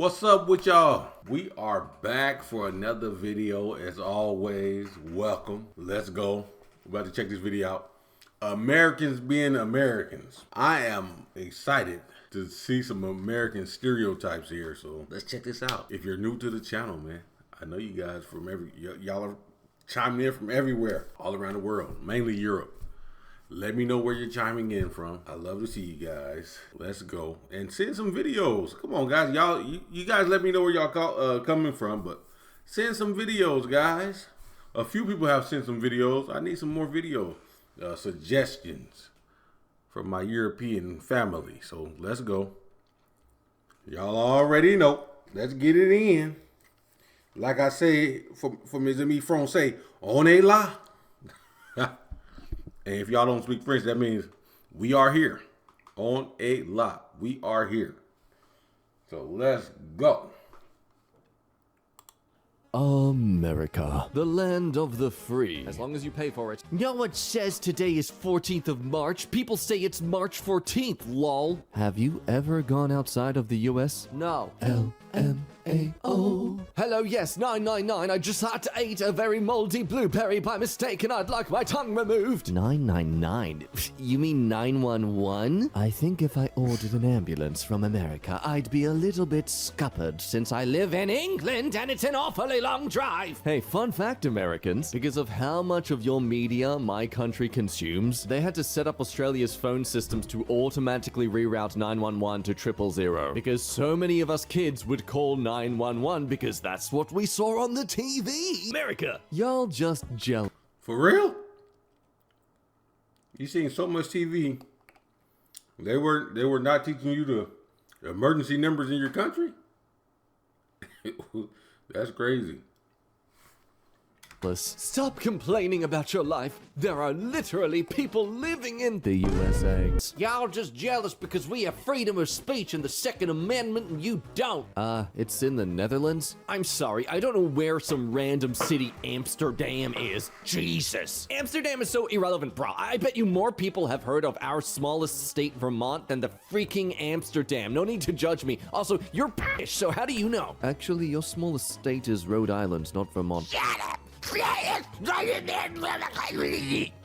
What's up with y'all? We are back for another video. As always, welcome. Let's go. We're about to check this video out. Americans being Americans. I am excited to see some American stereotypes here, so let's check this out. If you're new to the channel, man, I know you guys from y'all are chiming in from everywhere, all around the world, mainly Europe. Let me know where you're chiming in from. I love to see you guys. Let's go and send some videos. Come on, guys. You guys let me know where y'all coming from, but send some videos, guys. A few people have sent some videos. I need some more video suggestions from my European family. So let's go. Y'all already know. Let's get it in. Like I say, for mes amis français, on est là. And if y'all don't speak French, that means we are here. On a lot. We are here. So let's go. America, the land of the free. As long as you pay for it. No one says today is 14th of March. People say it's March 14th, lol. Have you ever gone outside of the US? No. LMAO. Hello, yes, 999. I just had to eat a very moldy blueberry by mistake and I'd like my tongue removed. 999? You mean 911? I think if I ordered an ambulance from America, I'd be a little bit scuppered since I live in England and it's an awfully long drive. Hey, fun fact, Americans, because of how much of your media my country consumes, they had to set up Australia's phone systems to automatically reroute 911 to 000 because so many of us kids would call 911 because that's what we saw on the TV. America, y'all just jealous. For real? You seen so much TV. They were not teaching you the emergency numbers in your country? That's crazy. Stop complaining about your life. There are literally people living in the USA. Y'all just jealous because we have freedom of speech in the Second Amendment and you don't. It's in the Netherlands? I'm sorry, I don't know where some random city Amsterdam is. Jesus. Amsterdam is so irrelevant, bro. I bet you more people have heard of our smallest state, Vermont, than the freaking Amsterdam. No need to judge me. Also, you're British, so how do you know? Actually, your smallest state is Rhode Island, not Vermont. Shut up!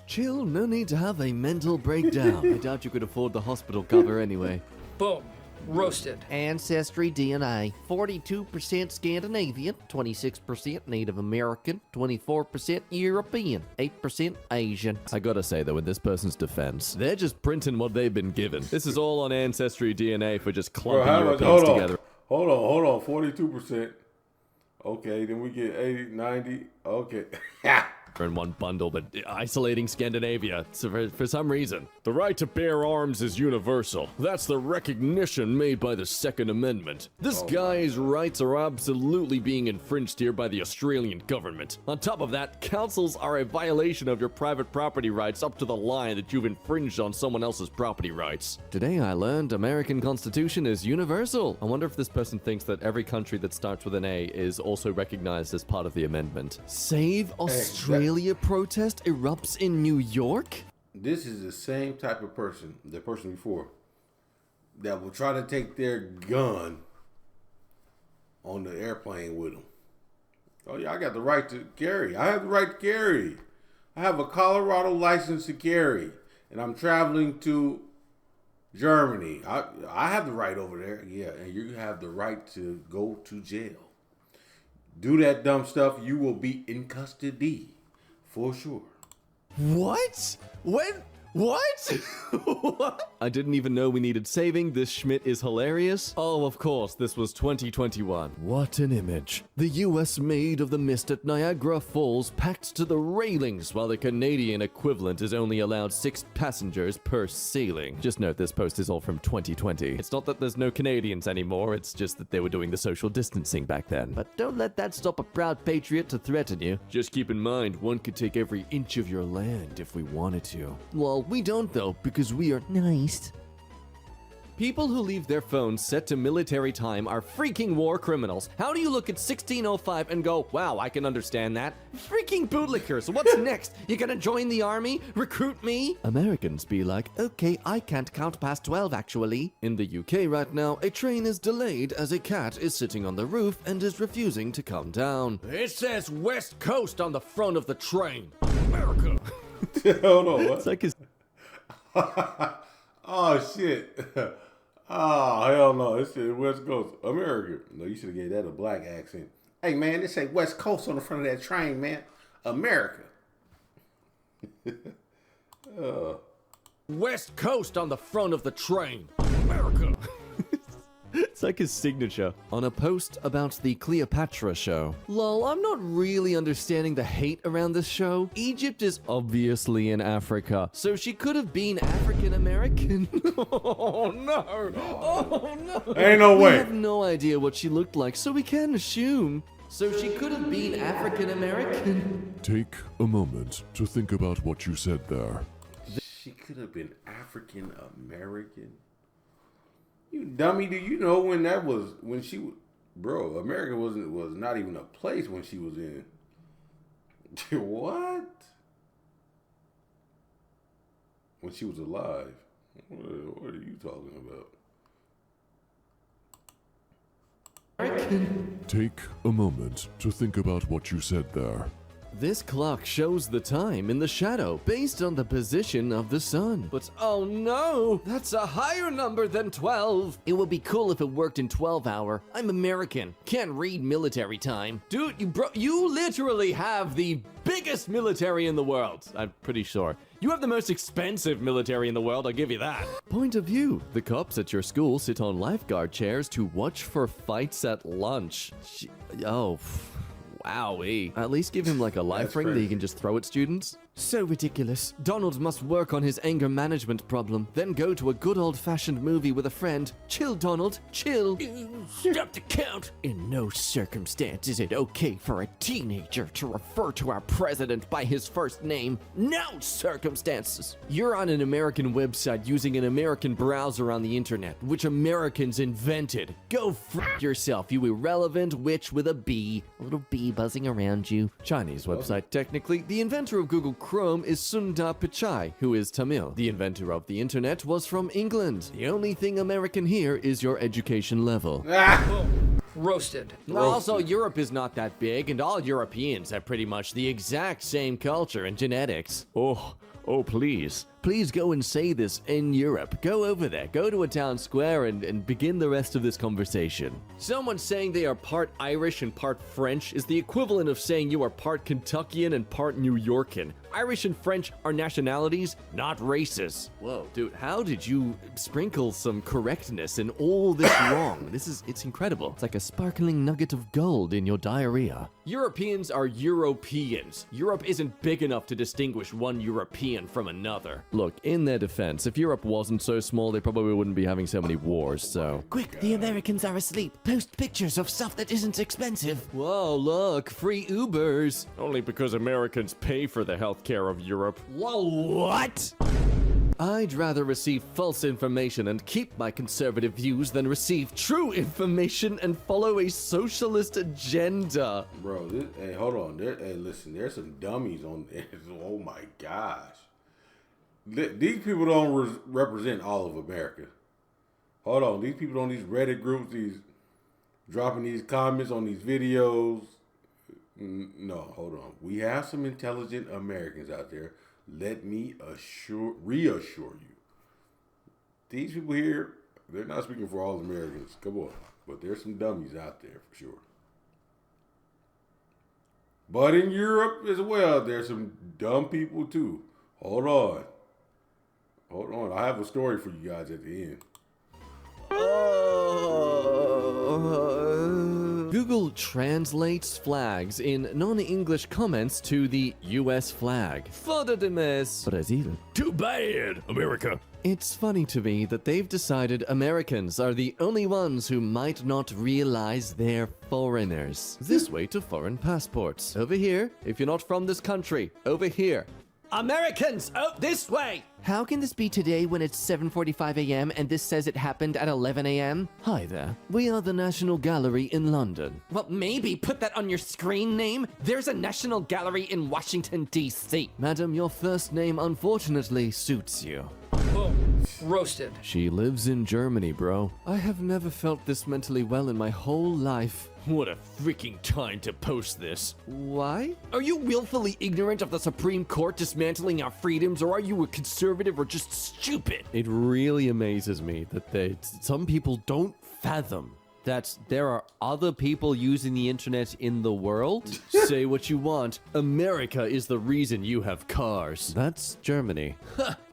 Chill, no need to have a mental breakdown. I doubt you could afford the hospital cover anyway. Boom. Roasted. Ancestry DNA. 42% Scandinavian, 26% Native American, 24% European, 8% Asian. I gotta say though, in this person's defense, they're just printing what they've been given. This is all on Ancestry DNA for just clumping Europeans together. Hold on. 42%. Okay, then we get 80, 90. Okay. In one bundle, but isolating Scandinavia for some reason. The right to bear arms is universal. That's the recognition made by the Second Amendment. This guy's rights are absolutely being infringed here by the Australian government. On top of that, councils are a violation of your private property rights up to the line that you've infringed on someone else's property rights. Today I learned American Constitution is universal. I wonder if this person thinks that every country that starts with an A is also recognized as part of the amendment. Save Australia. Protest erupts in New York? This is the same type of person, the person before, that will try to take their gun on the airplane with them. Oh yeah, I got the right to carry. I have the right to carry. I have a Colorado license to carry, and I'm traveling to Germany. I have the right over there. Yeah, and you have the right to go to jail. Do that dumb stuff, you will be in custody. For sure. What? When? What? What? I didn't even know we needed saving. This Schmidt is hilarious. Oh, of course, this was 2021. What an image. The US Maid of the Mist at Niagara Falls packed to the railings, while the Canadian equivalent is only allowed 6 passengers per sailing. Just note this post is all from 2020. It's not that there's no Canadians anymore, it's just that they were doing the social distancing back then. But don't let that stop a proud patriot to threaten you. Just keep in mind, one could take every inch of your land if we wanted to. Well, we don't though, because we are nice. People who leave their phones set to military time are freaking war criminals. How do you look at 1605 and go, wow, I can understand that? Freaking bootlickers, what's next? You gonna join the army? Recruit me? Americans be like, okay, I can't count past 12 actually. In the UK right now, a train is delayed as a cat is sitting on the roof and is refusing to come down. It says West Coast on the front of the train. America. Hold on, what? It's like his... Oh, shit. Oh, hell no. It said West Coast. America. No, you should have gave that a black accent. Hey, man, they say West Coast on the front of that train, man. America. West Coast on the front of the train. America. It's like his signature. On a post about the Cleopatra show. Lol, I'm not really understanding the hate around this show. Egypt is obviously in Africa, so she could have been African American. Oh no! Oh no! Ain't no way. We have no idea what she looked like, so we can assume. So she could have been African American. Take a moment to think about what you said there. She could have been African American. You dummy, do you know when that was, when she, bro, America was not even a place when she was in. What? When she was alive. What are you talking about? Take a moment to think about what you said there. This clock shows the time in the shadow based on the position of the sun. But oh no, that's a higher number than 12. It would be cool if it worked in 12 hour. I'm American, can't read military time. Dude, you literally have the biggest military in the world. I'm pretty sure. You have the most expensive military in the world, I'll give you that. Point of view. The cops at your school sit on lifeguard chairs to watch for fights at lunch. Wowee. At least give him like a life ring that he can just throw at students. So ridiculous. Donald must work on his anger management problem, then go to a good old-fashioned movie with a friend. Chill, Donald, chill. Stop the count. In no circumstance is it okay for a teenager to refer to our president by his first name. No circumstances. You're on an American website using an American browser on the internet, which Americans invented. Go f*** yourself, you irrelevant witch with a bee. A little bee buzzing around you. Chinese website, technically. The inventor of Google Chrome is Sundar Pichai, who is Tamil. The inventor of the internet was from England. The only thing American here is your education level. Roasted. Also, Europe is not that big, and all Europeans have pretty much the exact same culture and genetics. Oh, please. Please go and say this in Europe. Go over there. Go to a town square and begin the rest of this conversation. Someone saying they are part Irish and part French is the equivalent of saying you are part Kentuckian and part New Yorkan. Irish and French are nationalities, not races. Whoa, dude, how did you sprinkle some correctness in all this wrong? It's incredible. It's like a sparkling nugget of gold in your diarrhea. Europeans are Europeans. Europe isn't big enough to distinguish one European from another. Look, in their defense, if Europe wasn't so small, they probably wouldn't be having so many wars, so... Quick, the Americans are asleep. Post pictures of stuff that isn't expensive. Whoa, look, free Ubers. Only because Americans pay for the healthcare of Europe. Whoa, what? I'd rather receive false information and keep my conservative views than receive true information and follow a socialist agenda. Bro, hey, hold on. Hey, listen, there's some dummies on there. Oh my gosh. These people don't represent all of America. Hold on. These people on these Reddit groups, these dropping these comments on these videos. No, hold on. We have some intelligent Americans out there. Let me reassure you. These people here, they're not speaking for all Americans. Come on. But there's some dummies out there for sure. But in Europe as well, there's some dumb people too. Hold on. I have a story for you guys at the end. Google translates flags in non-English comments to the US flag. Foda de mes Brasil. Too bad, America. It's funny to me that they've decided Americans are the only ones who might not realize they're foreigners. This way to foreign passports. Over here, if you're not from this country. Over here. Americans, out this way! How can this be today when it's 7:45 a.m. and this says it happened at 11 a.m.? Hi there. We are the National Gallery in London. Well, maybe put that on your screen name. There's a National Gallery in Washington, D.C. Madam, your first name unfortunately suits you. Boom. Roasted. She lives in Germany, bro. I have never felt this mentally well in my whole life. What a freaking time to post this. Why? Are you willfully ignorant of the Supreme Court dismantling our freedoms, or are you a conservative or just stupid? It really amazes me that some people don't fathom that there are other people using the internet in the world. Say what you want. America is the reason you have cars. That's Germany.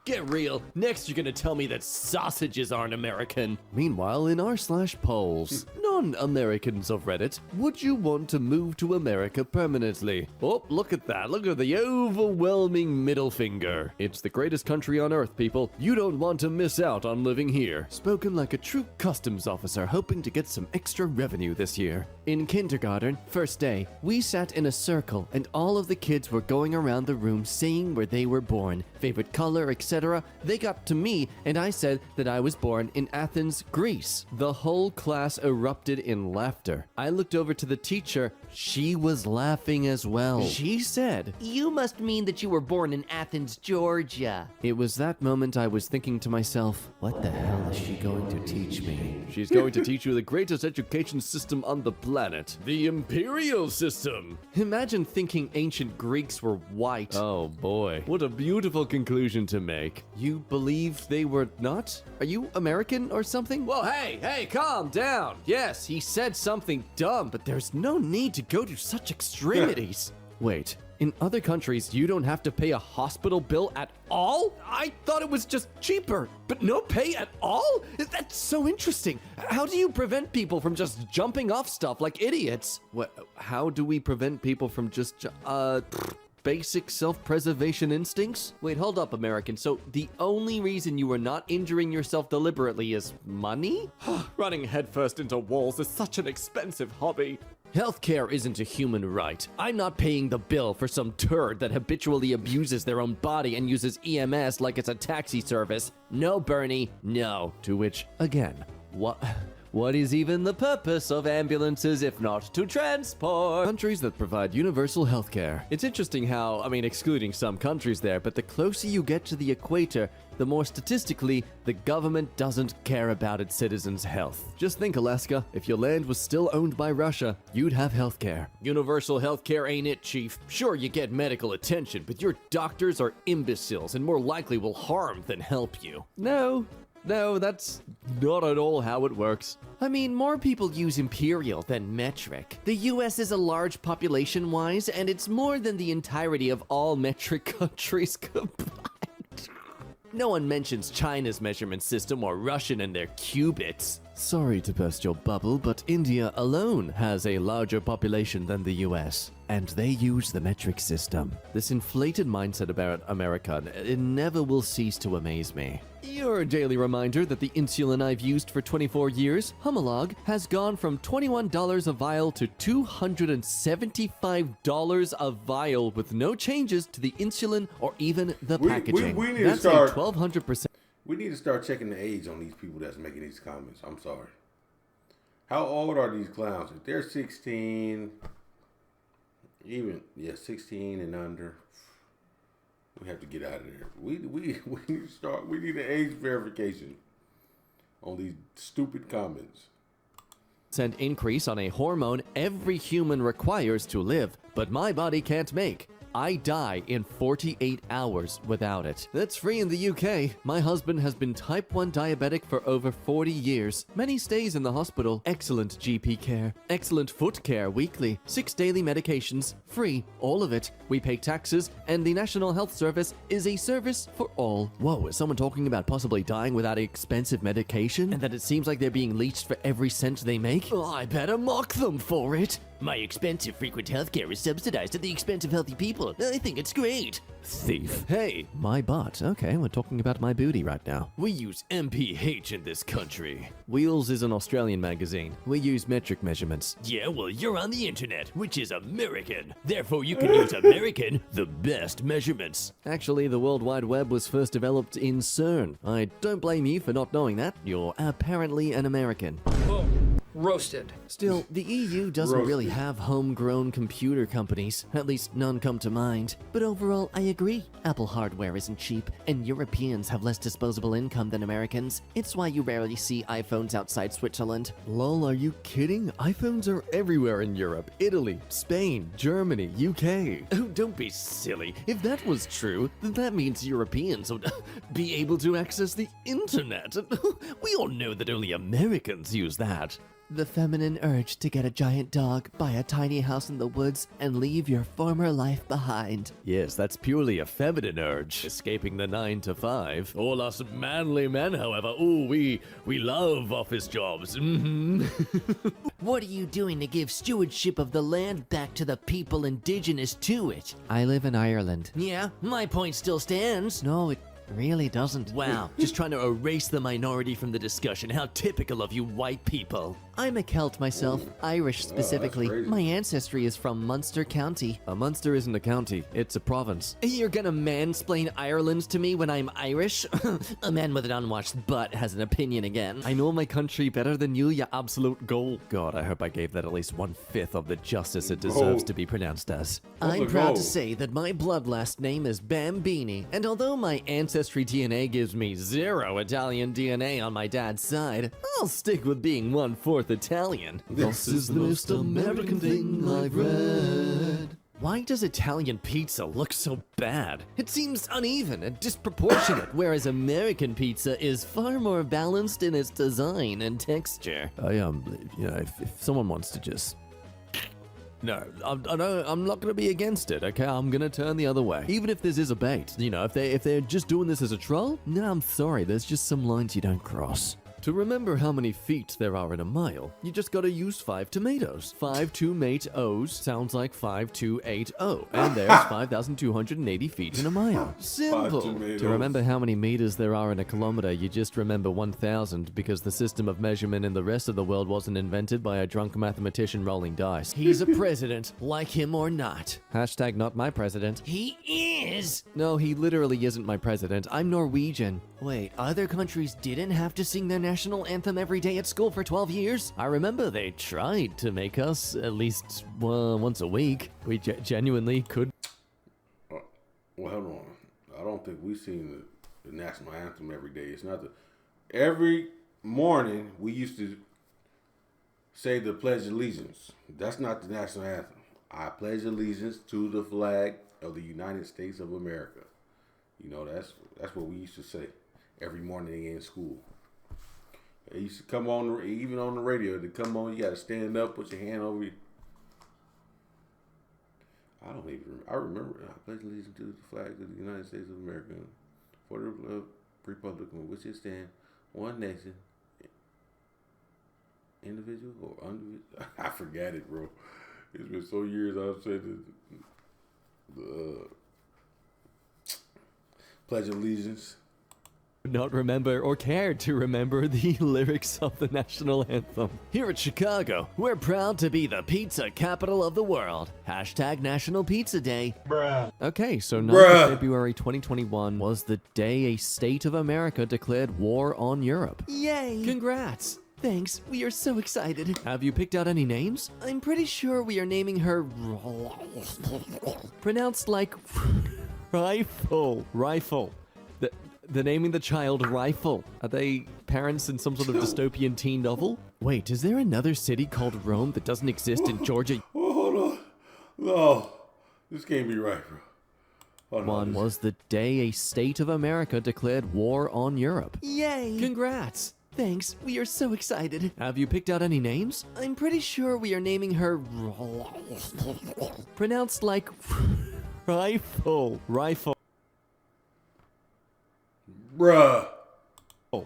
Get real. Next, you're gonna tell me that sausages aren't American. Meanwhile, in r/polls, non-Americans of Reddit, would you want to move to America permanently? Oh, look at that. Look at the overwhelming middle finger. It's the greatest country on earth, people. You don't want to miss out on living here. Spoken like a true customs officer hoping to get some extra revenue this year. In kindergarten, first day, we sat in a circle and all of the kids were going around the room saying where they were born, favorite color, etc. They got to me and I said that I was born in Athens, Greece. The whole class erupted in laughter. I looked over to the teacher. She was laughing as well. She said, You must mean that you were born in Athens, Georgia. It was that moment I was thinking to myself, what the hell is she going to teach me? She's going to teach you the greatest education system on the planet, the imperial system. Imagine thinking ancient Greeks were white. Oh boy, what a beautiful conclusion to make. You believe they were not? Are you American or something? Whoa, hey, calm down. Yes, he said something dumb, but there's no need to go to such extremities. Wait, in other countries, you don't have to pay a hospital bill at all? I thought it was just cheaper, but no pay at all? That's so interesting. How do you prevent people from just jumping off stuff like idiots? What? How do we prevent people from just, basic self-preservation instincts? Wait, hold up, American. So the only reason you are not injuring yourself deliberately is money? Running headfirst into walls is such an expensive hobby. Healthcare isn't a human right. I'm not paying the bill for some turd that habitually abuses their own body and uses EMS like it's a taxi service. No, Bernie, no. To which, again, what is even the purpose of ambulances if not to transport? Countries that provide universal healthcare. It's interesting how, excluding some countries there, but the closer you get to the equator, the more statistically, the government doesn't care about its citizens' health. Just think, Alaska, if your land was still owned by Russia, you'd have healthcare. Universal healthcare ain't it, Chief. Sure, you get medical attention, but your doctors are imbeciles and more likely will harm than help you. No, that's not at all how it works. More people use imperial than metric. The US is a large population-wise, and it's more than the entirety of all metric countries combined. No one mentions China's measurement system or Russian and their cubits. Sorry to burst your bubble, but India alone has a larger population than the US, and they use the metric system. This inflated mindset about America, it never will cease to amaze me. Your daily reminder that the insulin I've used for 24 years, Humalog, has gone from $21 a vial to $275 a vial with no changes to the insulin or even the packaging. We need That's to start, a 1,200%. We need to start checking the age on these people that's making these comments. I'm sorry. How old are these clowns? If they're 16, 16 and under, we have to get out of there. We need to start. We need an age verification on these stupid comments. Increase on a hormone every human requires to live, but my body can't make. I die in 48 hours without it. That's free in the UK. My husband has been type 1 diabetic for over 40 years. Many stays in the hospital. Excellent GP care. Excellent foot care weekly. 6 daily medications. Free. All of it. We pay taxes, and the National Health Service is a service for all. Whoa, is someone talking about possibly dying without expensive medication? And that it seems like they're being leached for every cent they make? Oh, I better mock them for it. My expensive frequent healthcare is subsidized at the expense of healthy people. I think it's great. Thief. Hey, my butt. Okay, we're talking about my booty right now. We use MPH in this country. Wheels is an Australian magazine. We use metric measurements. Yeah, well, you're on the internet, which is American. Therefore, you can use American, the best measurements. Actually, the World Wide Web was first developed in CERN. I don't blame you for not knowing that. You're apparently an American. Boom. Roasted. Still, the EU doesn't really have homegrown computer companies. At least none come to mind. But overall, I agree. Apple hardware isn't cheap, and Europeans have less disposable income than Americans. It's why you rarely see iPhones outside Switzerland. Lol, are you kidding? iPhones are everywhere in Europe. Italy, Spain, Germany, UK. Oh, don't be silly. If that was true, then that means Europeans would be able to access the internet. We all know that only Americans use that. The feminine urge to get a giant dog, buy a tiny house in the woods, and leave your former life behind. Yes, that's purely a feminine urge, escaping the 9 to 5. All us manly men, however, we love office jobs. What are you doing to give stewardship of the land back to the people indigenous to it? I live in Ireland. Yeah, my point still stands. No, it really doesn't. Wow, just trying to erase the minority from the discussion. How typical of you white people. I'm a Celt myself, Irish specifically. crazy. My ancestry is from Munster County. A Munster isn't a county, it's a province. You're gonna mansplain Ireland to me when I'm Irish? A man with an unwashed butt has an opinion again. I know my country better than you absolute goal. God, I hope I gave that at least 1/5 of the justice it deserves to be pronounced as. I'm a proud goal? to say that my blood last name is Bambini, and although my ancestry DNA gives me 0 Italian DNA on my dad's side, I'll stick with being 1/4 Italian. This is the most American thing I've read. Why does Italian pizza look so bad? It seems uneven and disproportionate, whereas American pizza is far more balanced in its design and texture. If someone wants to just... No, I'm not gonna be against it, okay? I'm gonna turn the other way. Even if this is a bait, if they're just doing this as a troll, no, I'm sorry, there's just some lines you don't cross. To remember how many feet there are in a mile, you just gotta use 5 tomatoes. 5 tomatoes sounds like 5280, and there's 5,280 feet in a mile. Simple. tomatoes. To remember how many meters there are in a kilometer, you just remember 1,000 because the system of measurement in the rest of the world wasn't invented by a drunk mathematician rolling dice. He's a president, like him or not. Hashtag not my president. He is! No, he literally isn't my president. I'm Norwegian. Wait, other countries didn't have to sing their national anthem every day at school for 12 years? I remember they tried to make us at least once a week. We genuinely could. Well, hold on. I don't think we sing the national anthem every day. It's not every morning we used to say the Pledge of Allegiance. That's not the national anthem. I pledge allegiance to the flag of the United States of America. That's what we used to say every morning in school. It used to come on, even on the radio, to come on, you got to stand up, put your hand over you. I don't even remember. I remember. I pledge allegiance to the flag of the United States of America, for the republic in which it stands, one nation, individual or individual. I forgot it, bro. It's been so years I've said the Pledge of Allegiance. Not remember or care to remember the lyrics of the national anthem. Here at Chicago, we're proud to be the pizza capital of the world. Hashtag National Pizza Day. Okay, so 9th of February 2021 was the day a state of America declared war on Europe. Yay! Congrats! Thanks, we are so excited. Have you picked out any names? I'm pretty sure we are naming her... Pronounced like rifle. Rifle. They're naming the child Rifle. Are they parents in some sort of dystopian teen novel? Wait, is there another city called Rome that doesn't exist in Georgia? Oh, hold on. No, this can't be right, bro. Hold on. One was the day a state of America declared war on Europe. Yay! Congrats! Thanks, we are so excited. Have you picked out any names? I'm pretty sure we are naming her... Pronounced like rifle. Rifle. Bruh. Oh,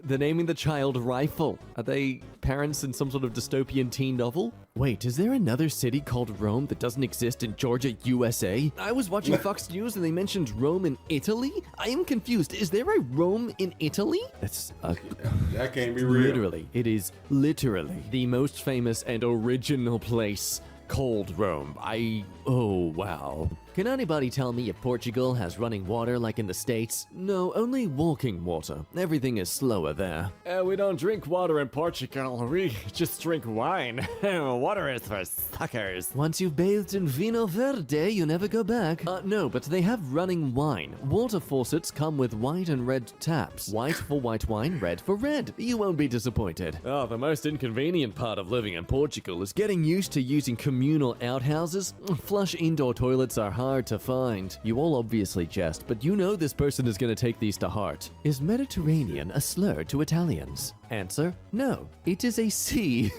They're naming the child Rifle. Are they parents in some sort of dystopian teen novel? Wait, is there another city called Rome that doesn't exist in Georgia, USA? I was watching Fox News and they mentioned Rome in Italy. I am confused. Is there a Rome in Italy? That's that can't be real. Literally, it is literally the most famous and original place called Rome. Oh wow. Can anybody tell me if Portugal has running water like in the States? No, only walking water. Everything is slower there. We don't drink water in Portugal. We just drink wine. Water is for suckers. Once you've bathed in vino verde, you never go back. No, but they have running wine. Water faucets come with white and red taps. White for white wine, red for red. You won't be disappointed. Oh, the most inconvenient part of living in Portugal is getting used to using communal outhouses. Flush indoor toilets are hard to find. You all obviously jest, but you know this person is going to take these to heart. Is Mediterranean a slur to Italians? Answer: no, it is a C.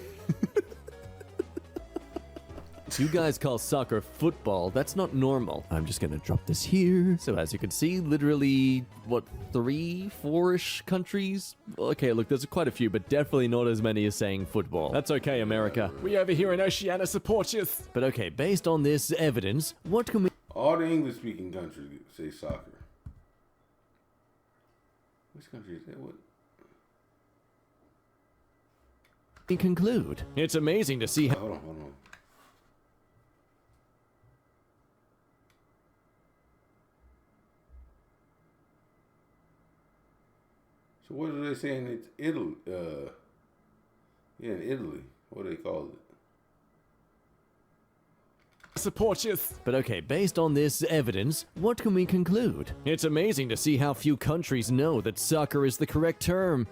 You guys call soccer football. That's not normal. I'm just gonna drop this here. So as you can see, literally, what, 3, 4-ish countries? Okay, look, there's quite a few, but definitely not as many as saying football. That's okay, America. We over here in Oceania support you. But okay, based on this evidence, what can we... All the English-speaking countries say soccer. Which country is that? What? conclude? It's amazing to see how... Hold on. So what are they saying? It's Italy. In Italy. What do they call it? Support you. But okay, based on this evidence, what can we conclude? It's amazing to see how few countries know that soccer is the correct term.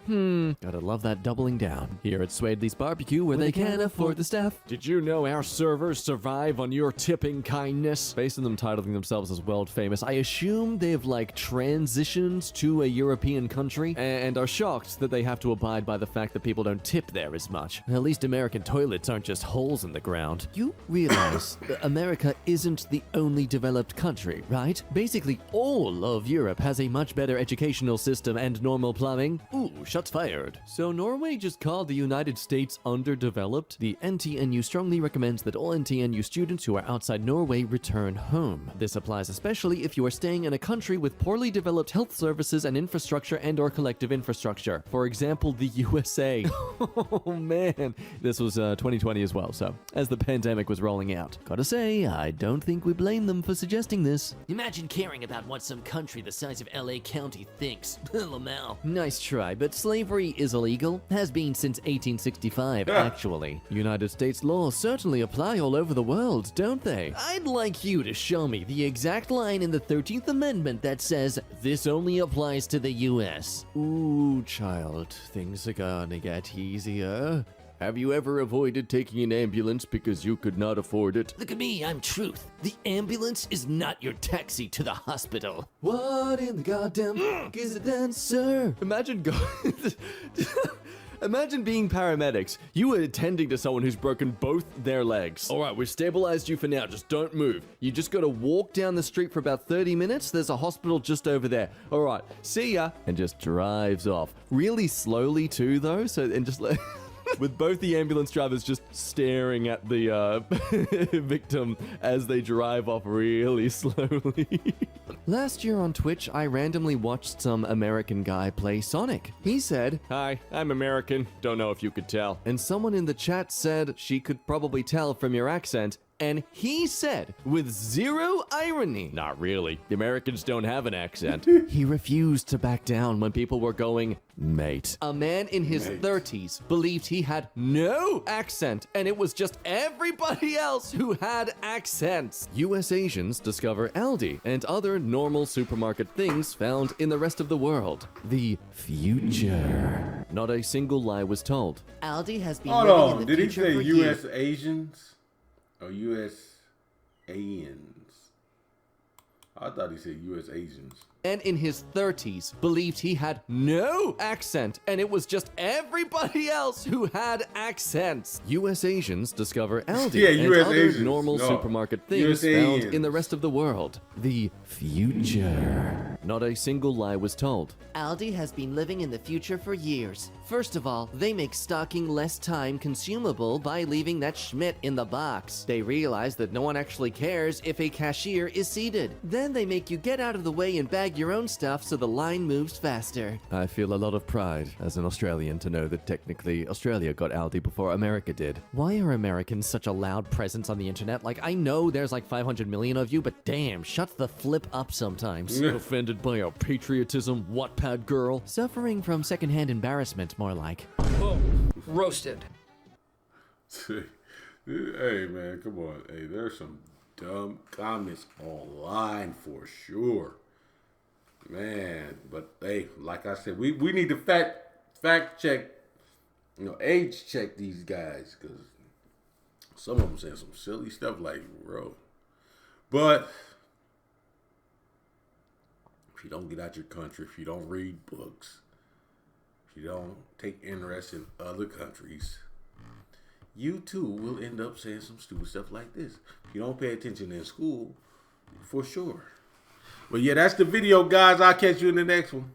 Gotta love that doubling down. Here at Swadley's Barbecue, where they can't afford the staff. Did you know our servers survive on your tipping kindness? Based on them titling themselves as world famous, I assume they've like transitioned to a European country and are shocked that they have to abide by the fact that people don't tip there as much. At least American toilets aren't just holes in the ground. You realize that America isn't the only developed country, right? Basically, all of Europe has a much better educational system and normal plumbing. Ooh, shots fired. So Norway just called the United States underdeveloped? The NTNU strongly recommends that all NTNU students who are outside Norway return home. This applies especially if you are staying in a country with poorly developed health services and infrastructure and/or collective infrastructure. For example, the USA. Oh man. This was 2020 as well, so as the pandemic was rolling out. Gotta say, I don't think we blame them for suggesting this. Imagine caring about what some country the size of LA County thinks. Lamau. Nice try, but slavery is illegal. Has been since 1865, actually. United States laws certainly apply all over the world, don't they? I'd like you to show me the exact line in the 13th Amendment that says, this only applies to the US. Ooh, child, things are gonna get easier. Have you ever avoided taking an ambulance because you could not afford it? Look at me, I'm truth. The ambulance is not your taxi to the hospital. What in the goddamn is it then, sir? Imagine Imagine being paramedics. You are attending to someone who's broken both their legs. All right, we've stabilized you for now. Just don't move. You just got to walk down the street for about 30 minutes. There's a hospital just over there. All right, see ya. And just drives off. Really slowly too, though. And just like... with both the ambulance drivers just staring at the victim as they drive off really slowly. Last year on Twitch, I randomly watched some American guy play Sonic. He said, "Hi, I'm American. Don't know if you could tell." And someone in the chat said, "She could probably tell from your accent." And he said, with zero irony, "Not really. The Americans don't have an accent." He refused to back down when people were going, "Mate." A man in his 30s believed he had no accent, and it was just everybody else who had accents. US Asians discover Aldi and other normal supermarket things found in the rest of the world. The future. Not a single lie was told. Aldi has been Hold living on. in the Did he future say for US years. Asians? Or US Asians? I thought he said US Asians. And in his 30s believed he had no accent, and it was just everybody else who had accents. US Asians discover Aldi and US other Asians. normal No. supermarket things US found Asians. in the rest of the world. The future. not a single lie was told. Aldi has been living in the future for years. First of all, they make stocking less time consumable by leaving that Schmidt in the box. They realize that no one actually cares if a cashier is seated. Then they make you get out of the way and bag your own stuff so the line moves faster. I feel a lot of pride as an Australian to know that technically Australia got Aldi before America did. Why are Americans such a loud presence on the internet? Like, I know there's like 500 million of you, but damn, shut the flip up sometimes. Offended by our patriotism, Wattpad girl. Suffering from secondhand embarrassment, more like. Boom. Roasted. Hey, man, come on. Hey, there's some dumb comments online for sure. Man, but hey, like I said, we need to fact check, age check these guys, because some of them saying some silly stuff like, bro. But if you don't get out your country, if you don't read books, if you don't take interest in other countries, you too will end up saying some stupid stuff like this. If you don't pay attention in school, for sure. But yeah, that's the video, guys. I'll catch you in the next one.